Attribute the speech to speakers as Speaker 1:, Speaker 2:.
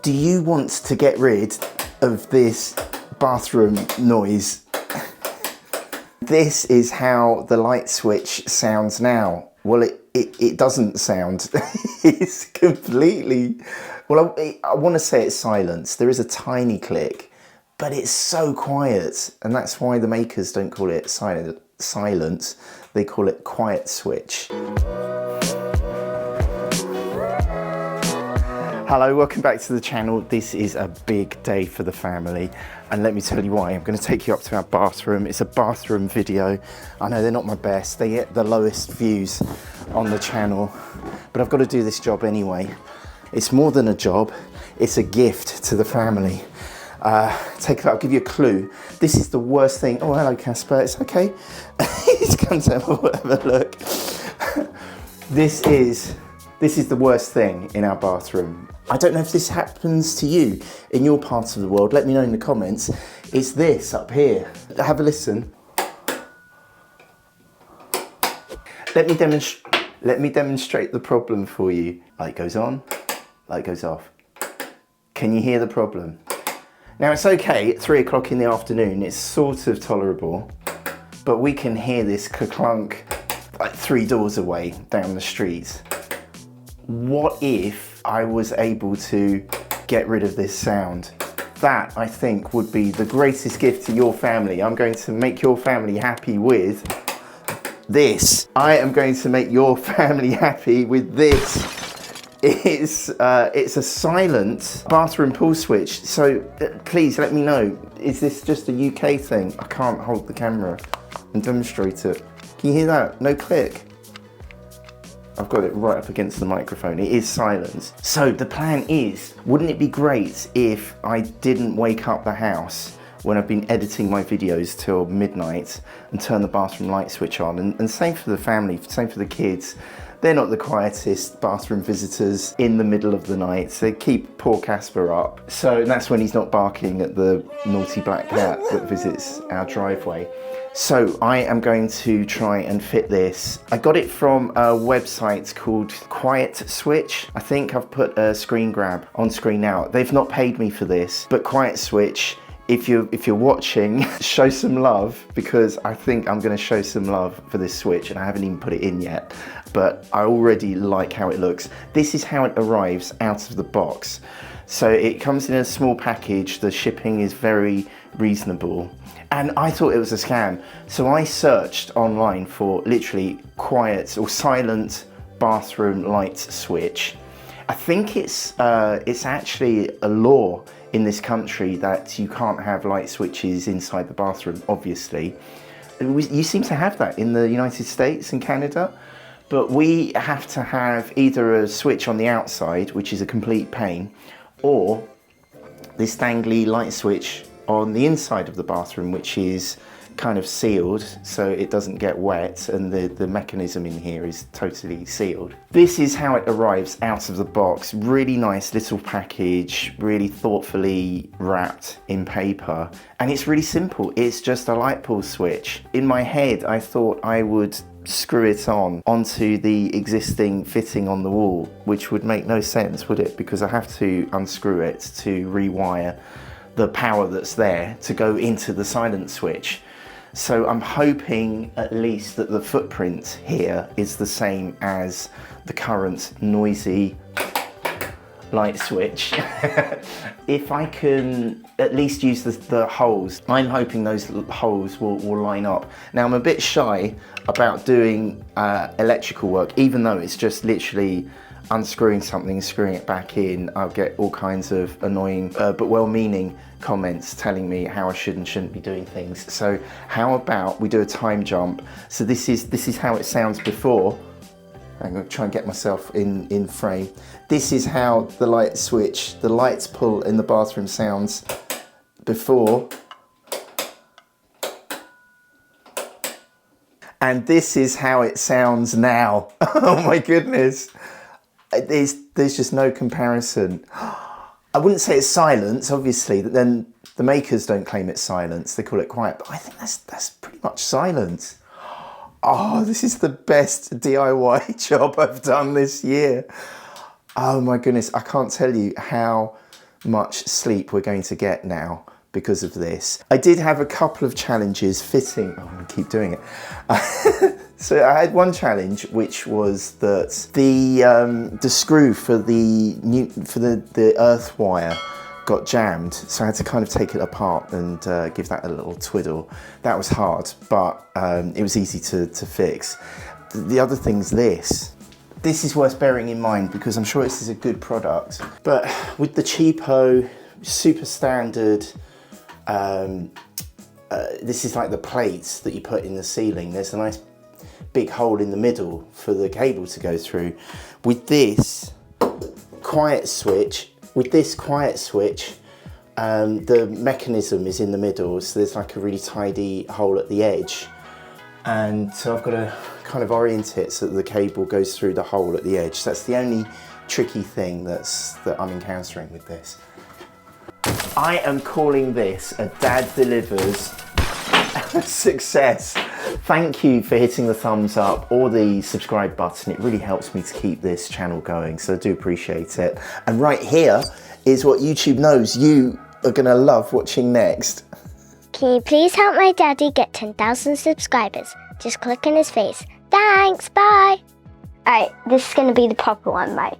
Speaker 1: Do you want to get rid of this bathroom noise? This is how the light switch sounds now. Well, it doesn't sound. It's completely... Well, I want to say it's silence. There is a tiny click, but it's so quiet. And that's why the makers don't call it silence. They call it quiet switch. Hello, welcome back to the channel. This is a big day for the family, and let me tell you why. I'm going to take you up to our bathroom. It's a bathroom video. I know they're not my best. They get the lowest views on the channel, but I've got to do this job anyway. It's more than a job. It's a gift to the family. I'll give you a clue. This is the worst thing. Oh, hello, Casper. It's okay. He's come to have a look. This is the worst thing in our bathroom. I don't know if this happens to you in your part of the world. Let me know in the comments. It's this up here. Have a listen. Let me demonstrate the problem for you. Light goes on, light goes off. Can you hear the problem? Now it's okay at 3 o'clock in the afternoon. It's sort of tolerable, but we can hear this clunk like 3 doors away down the street. What if I was able to get rid of this sound? That, I think, would be the greatest gift to your family. I'm going to make your family happy with this. I am going to make your family happy with this. It's a silent bathroom pull switch. So please let me know, is this just a UK thing? I can't hold the camera and demonstrate it. Can you hear that? No click. I've got it right up against the microphone. It is silence. So the plan is, wouldn't it be great if I didn't wake up the house when I've been editing my videos till midnight and turn the bathroom light switch on? And same for the family, same for the kids. They're not the quietest bathroom visitors in the middle of the night. So they keep poor Casper up. So that's when he's not barking at the naughty black cat that visits our driveway. So I am going to try and fit this. I got it from a website called Quiet Switch. I think I've put a screen grab on screen now. They've not paid me for this, but Quiet Switch, if you're watching, show some love, because I think I'm going to show some love for this switch, and I haven't even put it in yet, but I already like how it looks. This is how it arrives out of the box. So it comes in a small package. The shipping is very reasonable. And I thought it was a scam. So I searched online for literally quiet or silent bathroom light switch. I think it's actually a law in this country that you can't have light switches inside the bathroom, obviously. You seem to have that in the United States and Canada, but we have to have either a switch on the outside, which is a complete pain, or this dangly light switch on the inside of the bathroom, which is kind of sealed so it doesn't get wet, and the mechanism in here is totally sealed. This is how it arrives out of the box. Really nice little package, really thoughtfully wrapped in paper, and it's really simple. It's just a light pull switch. In my head, I thought I would screw it onto the existing fitting on the wall, which would make no sense, would it? Because I have to unscrew it to rewire the power that's there to go into the silent switch. So I'm hoping at least that the footprint here is the same as the current noisy light switch. If I can at least use the holes, I'm hoping those holes will line up. Now I'm a bit shy about doing electrical work, even though it's just literally unscrewing something, screwing it back in. I'll get all kinds of annoying but well-meaning comments telling me how I should and shouldn't be doing things. So how about we do a time jump? So this is how it sounds before. I'm going to try and get myself in frame. This is how the light switch, the lights pull in the bathroom sounds before. And this is how it sounds now. Oh my goodness. There's just no comparison. I wouldn't say it's silence, obviously, but then the makers don't claim it's silence, they call it quiet, but I think that's pretty much silence. Oh, this is the best DIY job I've done this year. Oh my goodness, I can't tell you how much sleep we're going to get now because of this. I did have a couple of challenges fitting, I'm gonna keep doing it. So I had one challenge, which was that the screw for the earth wire got jammed, so I had to kind of take it apart and give that a little twiddle. That was hard, but it was easy to fix. The other thing's this. This is worth bearing in mind because I'm sure this is a good product, but with the cheapo, super standard, this is like the plates that you put in the ceiling. There's a nice big hole in the middle for the cable to go through. With this quiet switch, the mechanism is in the middle, so there's like a really tidy hole at the edge. And so I've got to kind of orient it so that the cable goes through the hole at the edge. So that's the only tricky thing that I'm encountering with this. I am calling this a Dad Delivers success. Thank you for hitting the thumbs up or the subscribe button. It really helps me to keep this channel going, so I do appreciate it. And right here is what YouTube knows you are gonna love watching next.
Speaker 2: Can you please help my daddy get 10,000 subscribers? Just click on his face. Thanks, bye. Alright, this is gonna be the proper one, right?